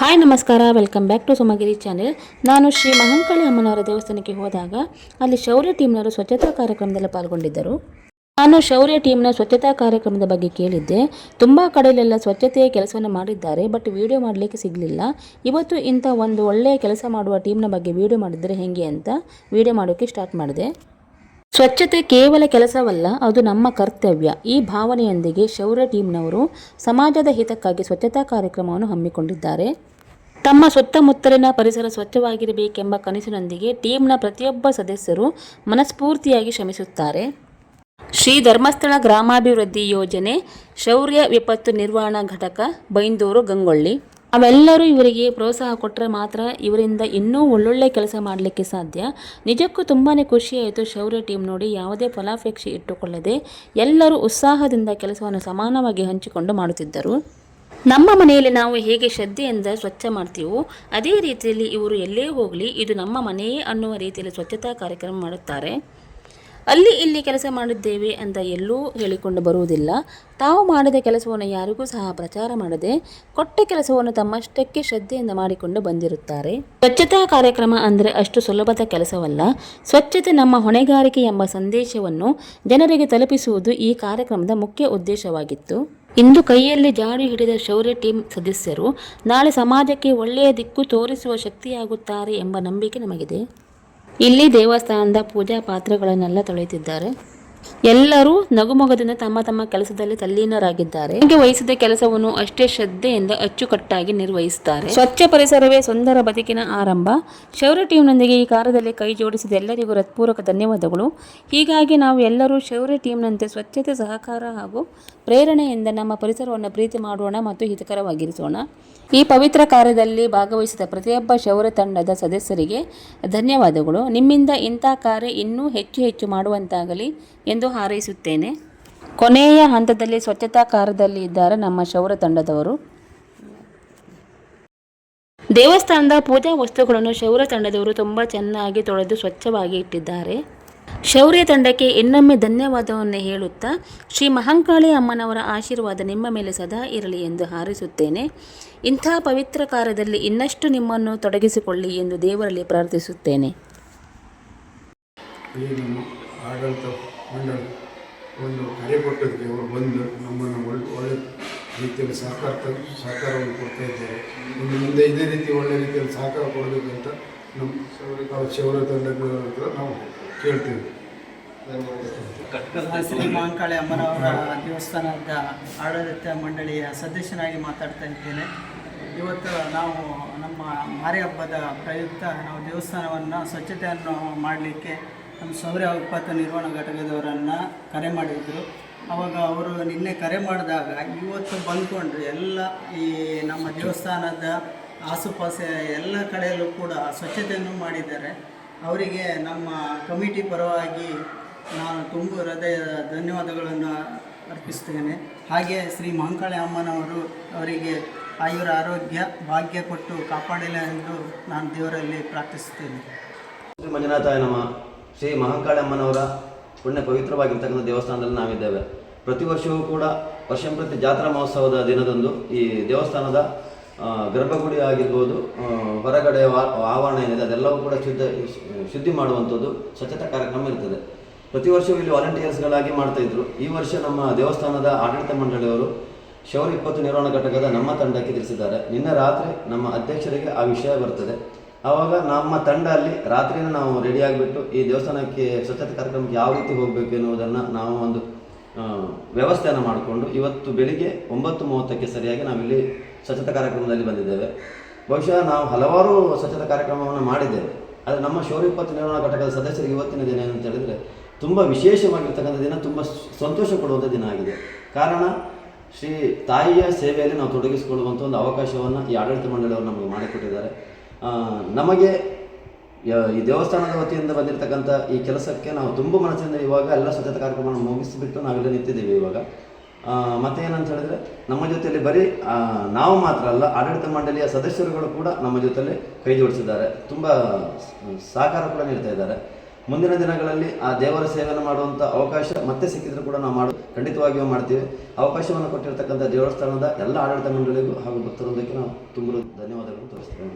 Hi ನಮಸ್ಕಾರ, welcome back to ಸುಮಗಿರಿ channel. ನಾನು ಶ್ರೀ ಮಹಂಕಾಳಿ ಅಮ್ಮನವರ ದೇವಸ್ಥಾನಕ್ಕೆ ಹೋದಾಗ ಅಲ್ಲಿ ಶೌರ್ಯ ಟೀಮ್ನವರು ಸ್ವಚ್ಛತಾ ಕಾರ್ಯಕ್ರಮದಲ್ಲಿ ಪಾಲ್ಗೊಂಡಿದ್ದರು. ನಾನು ಶೌರ್ಯ ಟೀಮ್ನ ಸ್ವಚ್ಛತಾ ಕಾರ್ಯಕ್ರಮದ ಬಗ್ಗೆ ಕೇಳಿದ್ದೆ. ತುಂಬ ಕಡೆಯಲ್ಲೆಲ್ಲ ಸ್ವಚ್ಛತೆಯ ಕೆಲಸವನ್ನು ಮಾಡಿದ್ದಾರೆ, ಬಟ್ ವಿಡಿಯೋ ಮಾಡಲಿಕ್ಕೆ ಸಿಗಲಿಲ್ಲ. ಇವತ್ತು ಇಂಥ ಒಂದು ಒಳ್ಳೆಯ ಕೆಲಸ ಮಾಡುವ ಟೀಮ್ನ ಬಗ್ಗೆ ವಿಡಿಯೋ ಮಾಡಿದರೆ ಹೇಗೆ ಅಂತ ವಿಡಿಯೋ ಮಾಡೋಕ್ಕೆ ಸ್ಟಾರ್ಟ್ ಮಾಡಿದೆ. ಸ್ವಚ್ಛತೆ ಕೇವಲ ಕೆಲಸವಲ್ಲ, ಅದು ನಮ್ಮ ಕರ್ತವ್ಯ. ಈ ಭಾವನೆಯೊಂದಿಗೆ ಶೌರ್ಯ ಟೀಮ್ನವರು ಸಮಾಜದ ಹಿತಕ್ಕಾಗಿ ಸ್ವಚ್ಛತಾ ಕಾರ್ಯಕ್ರಮವನ್ನು ಹಮ್ಮಿಕೊಂಡಿದ್ದಾರೆ. ತಮ್ಮ ಸುತ್ತಮುತ್ತಲಿನ ಪರಿಸರ ಸ್ವಚ್ಛವಾಗಿರಬೇಕೆಂಬ ಕನಸಿನೊಂದಿಗೆ ಟೀಮ್ನ ಪ್ರತಿಯೊಬ್ಬ ಸದಸ್ಯರು ಮನಸ್ಫೂರ್ತಿಯಾಗಿ ಶ್ರಮಿಸುತ್ತಾರೆ. ಶ್ರೀ ಧರ್ಮಸ್ಥಳ ಗ್ರಾಮಾಭಿವೃದ್ಧಿ ಯೋಜನೆ, ಶೌರ್ಯ ವಿಪತ್ತು ನಿರ್ವಹಣಾ ಘಟಕ, ಬೈಂದೂರು, ಗಂಗೊಳ್ಳಿ ಅವೆಲ್ಲರೂ ಇವರಿಗೆ ಪ್ರೋತ್ಸಾಹ ಕೊಟ್ಟರೆ ಮಾತ್ರ ಇವರಿಂದ ಇನ್ನೂ ಒಳ್ಳೊಳ್ಳೆ ಕೆಲಸ ಮಾಡಲಿಕ್ಕೆ ಸಾಧ್ಯ. ನಿಜಕ್ಕೂ ತುಂಬಾ ಖುಷಿಯಾಯಿತು. ಶೌರ್ಯ ಟೀಮ್ ನೋಡಿ ಯಾವುದೇ ಫಲಾಪೇಕ್ಷೆ ಇಟ್ಟುಕೊಳ್ಳದೆ ಎಲ್ಲರೂ ಉತ್ಸಾಹದಿಂದ ಕೆಲಸವನ್ನು ಸಮಾನವಾಗಿ ಹಂಚಿಕೊಂಡು ಮಾಡುತ್ತಿದ್ದರು. ನಮ್ಮ ಮನೆಯಲ್ಲಿ ನಾವು ಹೇಗೆ ಶ್ರದ್ಧೆಯಿಂದ ಸ್ವಚ್ಛ ಮಾಡ್ತೀವೋ ಅದೇ ರೀತಿಯಲ್ಲಿ ಇವರು ಎಲ್ಲೇ ಹೋಗಲಿ ಇದು ನಮ್ಮ ಮನೆಯೇ ಅನ್ನುವ ರೀತಿಯಲ್ಲಿ ಸ್ವಚ್ಛತಾ ಕಾರ್ಯಕ್ರಮ ಮಾಡುತ್ತಾರೆ. ಅಲ್ಲಿ ಇಲ್ಲಿ ಕೆಲಸ ಮಾಡಿದ್ದೇವೆ ಅಂತ ಎಲ್ಲೂ ಹೇಳಿಕೊಂಡು ಬರುವುದಿಲ್ಲ. ತಾವು ಮಾಡಿದ ಕೆಲಸವನ್ನು ಯಾರಿಗೂ ಸಹ ಪ್ರಚಾರ ಮಾಡದೆ ಕೊಟ್ಟ ಕೆಲಸವನ್ನು ತಮ್ಮಷ್ಟಕ್ಕೆ ಶ್ರದ್ಧೆಯಿಂದ ಮಾಡಿಕೊಂಡು ಬಂದಿರುತ್ತಾರೆ. ಸ್ವಚ್ಛತಾ ಕಾರ್ಯಕ್ರಮ ಅಂದರೆ ಅಷ್ಟು ಸುಲಭದ ಕೆಲಸವಲ್ಲ. ಸ್ವಚ್ಛತೆ ನಮ್ಮ ಹೊಣೆಗಾರಿಕೆ ಎಂಬ ಸಂದೇಶವನ್ನು ಜನರಿಗೆ ತಲುಪಿಸುವುದು ಈ ಕಾರ್ಯಕ್ರಮದ ಮುಖ್ಯ ಉದ್ದೇಶವಾಗಿತ್ತು. ಇಂದು ಕೈಯಲ್ಲಿ ಜಾಡು ಹಿಡಿದ ಶೌರ್ಯ ಟೀಮ್ ಸದಸ್ಯರು ನಾಳೆ ಸಮಾಜಕ್ಕೆ ಒಳ್ಳೆಯ ದಿಕ್ಕು ತೋರಿಸುವ ಶಕ್ತಿಯಾಗುತ್ತಾರೆ ಎಂಬ ನಂಬಿಕೆ ನಮಗಿದೆ. ಇಲ್ಲಿ ದೇವಸ್ಥಾನದ ಪೂಜಾ ಪಾತ್ರೆಗಳನ್ನೆಲ್ಲ ತೊಳೆಯುತ್ತಿದ್ದಾರೆ. ಎಲ್ಲರೂ ನಗುಮೊಗದಿಂದ ತಮ್ಮ ತಮ್ಮ ಕೆಲಸದಲ್ಲಿ ತಲ್ಲೀನರಾಗಿದ್ದಾರೆ. ನಮಗೆ ವಹಿಸಿದ ಕೆಲಸವನ್ನು ಅಷ್ಟೇ ಶ್ರದ್ಧೆಯಿಂದ ಅಚ್ಚುಕಟ್ಟಾಗಿ ನಿರ್ವಹಿಸುತ್ತಾರೆ. ಸ್ವಚ್ಛ ಪರಿಸರವೇ ಸುಂದರ ಬದುಕಿನ ಆರಂಭ. ಶೌರ್ಯ ಟೀಮ್ನೊಂದಿಗೆ ಈ ಕಾರ್ಯದಲ್ಲಿ ಕೈ ಜೋಡಿಸಿದ ಎಲ್ಲರಿಗೂ ಹೃತ್ಪೂರ್ವಕ ಧನ್ಯವಾದಗಳು. ಹೀಗಾಗಿ ನಾವು ಎಲ್ಲರೂ ಶೌರ್ಯ ಟೀಮ್ನಂತೆ ಸ್ವಚ್ಛತೆ, ಸಹಕಾರ ಹಾಗೂ ಪ್ರೇರಣೆಯಿಂದ ನಮ್ಮ ಪರಿಸರವನ್ನು ಪ್ರೀತಿ ಮಾಡೋಣ ಮತ್ತು ಹಿತಕರವಾಗಿರಿಸೋಣ. ಈ ಪವಿತ್ರ ಕಾರ್ಯದಲ್ಲಿ ಭಾಗವಹಿಸಿದ ಪ್ರತಿಯೊಬ್ಬ ಶೌರ್ಯ ತಂಡದ ಸದಸ್ಯರಿಗೆ ಧನ್ಯವಾದಗಳು. ನಿಮ್ಮಿಂದ ಇಂಥ ಕಾರ್ಯ ಇನ್ನೂ ಹೆಚ್ಚು ಮಾಡುವಂತಾಗಲಿ ಎಂದು ಹಾರೈಸುತ್ತೇನೆ. ಕೊನೆಯ ಹಂತದಲ್ಲಿ ಸ್ವಚ್ಛತಾ ಕಾರ್ಯದಲ್ಲಿ ಇದ್ದಾರೆ ನಮ್ಮ ಶೌರ್ಯ ತಂಡದವರು. ದೇವಸ್ಥಾನದ ಪೂಜಾ ವಸ್ತುಗಳನ್ನು ಶೌರ್ಯ ತಂಡದವರು ತುಂಬ ಚೆನ್ನಾಗಿ ತೊಳೆದು ಸ್ವಚ್ಛವಾಗಿ ಇಟ್ಟಿದ್ದಾರೆ. ಶೌರ್ಯ ತಂಡಕ್ಕೆ ಇನ್ನೊಮ್ಮೆ ಧನ್ಯವಾದವನ್ನು ಹೇಳುತ್ತಾ ಶ್ರೀ ಮಹಂಕಾಳಿ ಅಮ್ಮನವರ ಆಶೀರ್ವಾದ ನಿಮ್ಮ ಮೇಲೆ ಸದಾ ಇರಲಿ ಎಂದು ಹಾರೈಸುತ್ತೇನೆ. ಇಂಥ ಪವಿತ್ರ ಕಾರ್ಯದಲ್ಲಿ ಇನ್ನಷ್ಟು ನಿಮ್ಮನ್ನು ತೊಡಗಿಸಿಕೊಳ್ಳಿ ಎಂದು ದೇವರಲ್ಲಿ ಪ್ರಾರ್ಥಿಸುತ್ತೇನೆ. ಆಡಳಿತ ಮಂಡಳಿ ಒಂದು ಕರೆ ಕೊಟ್ಟದಕ್ಕೆ ಅವರು ಬಂದು ನಮ್ಮನ್ನು ಒಳ್ಳೆ ರೀತಿಯಲ್ಲಿ ಸಹಕಾರವನ್ನು ಕೊಡ್ತಾ ಇದ್ದಾರೆ. ಇನ್ನು ಮುಂದೆ ಇದೇ ರೀತಿ ಒಳ್ಳೆ ರೀತಿಯಲ್ಲಿ ಸಹಕಾರ ಕೊಡಬೇಕಂತ ನಮ್ಮ ಶೌರ್ಯ ತಂಡದ ಹತ್ರ ನಾವು ಕೇಳ್ತೇವೆ. ಶ್ರೀ ಮಹಂಕಾಳಿ ಅಮ್ಮನವರ ದೇವಸ್ಥಾನದ ಆಡಳಿತ ಮಂಡಳಿಯ ಸದಸ್ಯನಾಗಿ ಮಾತಾಡ್ತಾ ಇದ್ದೇನೆ. ಇವತ್ತು ನಾವು ನಮ್ಮ ಮಾರಿ ಹಬ್ಬದ ಪ್ರಯುಕ್ತ ನಾವು ದೇವಸ್ಥಾನವನ್ನು ಸ್ವಚ್ಛತೆಯನ್ನು ಮಾಡಲಿಕ್ಕೆ ನಮ್ಮ ಶೌರ್ಯ ವಿಪತ್ತು ನಿರ್ವಹಣಾ ಘಟಕದವರನ್ನು ಕರೆ ಮಾಡಿದ್ರು. ಆವಾಗ ಅವರು ನಿನ್ನೆ ಕರೆ ಮಾಡಿದಾಗ ಇವತ್ತು ಬಂದ್ಕೊಂಡು ಎಲ್ಲ ಈ ನಮ್ಮ ದೇವಸ್ಥಾನದ ಆಸುಪಾಸು ಎಲ್ಲ ಕಡೆಯಲ್ಲೂ ಕೂಡ ಸ್ವಚ್ಛತೆಯನ್ನು ಮಾಡಿದ್ದಾರೆ. ಅವರಿಗೆ ನಮ್ಮ ಕಮಿಟಿ ಪರವಾಗಿ ನಾನು ತುಂಬ ಹೃದಯದ ಧನ್ಯವಾದಗಳನ್ನು ಅರ್ಪಿಸ್ತೇನೆ. ಹಾಗೆ ಶ್ರೀ ಮಹಂಕಾಳಿ ಅಮ್ಮನವರು ಅವರಿಗೆ ಆಯುರ ಆರೋಗ್ಯ ಭಾಗ್ಯ ಕೊಟ್ಟು ಕಾಪಾಡಲಿ ಎಂದು ನಾನು ದೇವರಲ್ಲಿ ಪ್ರಾರ್ಥಿಸುತ್ತೇನೆ. ಮಂಜುನಾಥಾಯ ನಮಃ. ಶ್ರೀ ಮಹಂಕಾಳಿ ಅಮ್ಮನವರ ಪುಣ್ಯ ಪವಿತ್ರವಾಗಿರ್ತಕ್ಕಂಥ ದೇವಸ್ಥಾನದಲ್ಲಿ ನಾವಿದ್ದೇವೆ. ಪ್ರತಿ ವರ್ಷವೂ ಕೂಡ ವರ್ಷಂಪ್ರತಿ ಜಾತ್ರಾ ಮಹೋತ್ಸವದ ದಿನದಂದು ಈ ದೇವಸ್ಥಾನದ ಗರ್ಭಗುಡಿ ಆಗಿರ್ಬೋದು, ಹೊರಗಡೆ ಆವರಣ ಏನಿದೆ ಅದೆಲ್ಲವೂ ಕೂಡ ಶುದ್ಧಿ ಮಾಡುವಂಥದ್ದು ಸ್ವಚ್ಛತಾ ಕಾರ್ಯಕ್ರಮ ಇರ್ತದೆ. ಪ್ರತಿ ವರ್ಷವೂ ಇಲ್ಲಿ ವಾಲಂಟಿಯರ್ಸ್ಗಳಾಗಿ ಮಾಡ್ತಾಯಿದ್ರು. ಈ ವರ್ಷ ನಮ್ಮ ದೇವಸ್ಥಾನದ ಆಡಳಿತ ಮಂಡಳಿಯವರು ಶೌರ್ಯ ವಿಪತ್ತು ನಿರ್ವಹಣಾ ಘಟಕದ ನಮ್ಮ ತಂಡಕ್ಕೆ ತಿಳಿಸಿದ್ದಾರೆ. ನಿನ್ನೆ ರಾತ್ರಿ ನಮ್ಮ ಅಧ್ಯಕ್ಷರಿಗೆ ಆ ವಿಷಯ ಬರ್ತದೆ. ಆವಾಗ ನಮ್ಮ ತಂಡ ಅಲ್ಲಿ ರಾತ್ರಿನ ನಾವು ರೆಡಿಯಾಗಿಬಿಟ್ಟು ಈ ದೇವಸ್ಥಾನಕ್ಕೆ ಸ್ವಚ್ಛತೆ ಕಾರ್ಯಕ್ರಮಕ್ಕೆ ಯಾವ ರೀತಿ ಹೋಗಬೇಕು ಎನ್ನುವುದನ್ನು ನಾವು ಒಂದು ವ್ಯವಸ್ಥೆಯನ್ನು ಮಾಡಿಕೊಂಡು ಇವತ್ತು ಬೆಳಿಗ್ಗೆ 9:30ಕ್ಕೆ ಸರಿಯಾಗಿ ನಾವಿಲ್ಲಿ ಸ್ವಚ್ಛತಾ ಕಾರ್ಯಕ್ರಮದಲ್ಲಿ ಬಂದಿದ್ದೇವೆ. ಬಹುಶಃ ನಾವು ಹಲವಾರು ಸ್ವಚ್ಛತಾ ಕಾರ್ಯಕ್ರಮವನ್ನು ಮಾಡಿದ್ದೇವೆ. ಆದರೆ ನಮ್ಮ ಶೌರ್ಯ ವಿಪತ್ತು ನಿರ್ವಹಣಾ ಘಟಕದ ಸದಸ್ಯರಿಗೆ ಇವತ್ತಿನ ದಿನ ಏನಂತ ಹೇಳಿದರೆ ತುಂಬ ವಿಶೇಷವಾಗಿರ್ತಕ್ಕಂಥ ದಿನ, ತುಂಬ ಸಂತೋಷ ಕೊಡುವಂಥ ದಿನ ಆಗಿದೆ. ಕಾರಣ ಶ್ರೀ ತಾಯಿಯ ಸೇವೆಯಲ್ಲಿ ನಾವು ತೊಡಗಿಸಿಕೊಳ್ಳುವಂಥ ಒಂದು ಅವಕಾಶವನ್ನು ಈ ಆಡಳಿತ ಮಂಡಳಿಯವರು ನಮಗೆ ಮಾಡಿಕೊಟ್ಟಿದ್ದಾರೆ. ನಮಗೆ ಈ ದೇವಸ್ಥಾನದ ವತಿಯಿಂದ ಬಂದಿರತಕ್ಕಂಥ ಈ ಕೆಲಸಕ್ಕೆ ನಾವು ತುಂಬ ಮನಸ್ಸಿಂದ ಇವಾಗ ಎಲ್ಲ ಸ್ವಚ್ಛತಾ ಕಾರ್ಯಕ್ರಮವನ್ನು ಮುಗಿಸಿಬಿಟ್ಟು ನಾವೆಲ್ಲ ನಿಂತಿದ್ದೀವಿ ಇವಾಗ. ಮತ್ತೇನಂತ ಹೇಳಿದ್ರೆ ನಮ್ಮ ಜೊತೆಯಲ್ಲಿ ಬರೀ ನಾವು ಮಾತ್ರ ಅಲ್ಲ, ಆಡಳಿತ ಮಂಡಳಿಯ ಸದಸ್ಯರುಗಳು ಕೂಡ ನಮ್ಮ ಜೊತೆಯಲ್ಲಿ ಕೈ ಜೋಡಿಸಿದ್ದಾರೆ. ತುಂಬ ಸಹಕಾರ ಕೂಡ ನೀಡ್ತಾ ಇದ್ದಾರೆ. ಮುಂದಿನ ದಿನಗಳಲ್ಲಿ ಆ ದೇವರ ಸೇವೆಯನ್ನು ಮಾಡುವಂಥ ಅವಕಾಶ ಮತ್ತೆ ಸಿಕ್ಕಿದ್ರು ಕೂಡ ನಾವು ಖಂಡಿತವಾಗಿಯೂ ಮಾಡ್ತೀವಿ. ಅವಕಾಶವನ್ನು ಕೊಟ್ಟಿರ್ತಕ್ಕಂಥ ದೇವಸ್ಥಾನದ ಎಲ್ಲ ಆಡಳಿತ ಮಂಡಳಿಗೂ ಹಾಗೂ ಭಕ್ತರೊಂದಕ್ಕೆ ನಾವು ತುಂಬ ಧನ್ಯವಾದಗಳನ್ನು ತೋರಿಸ್ತೇವೆ.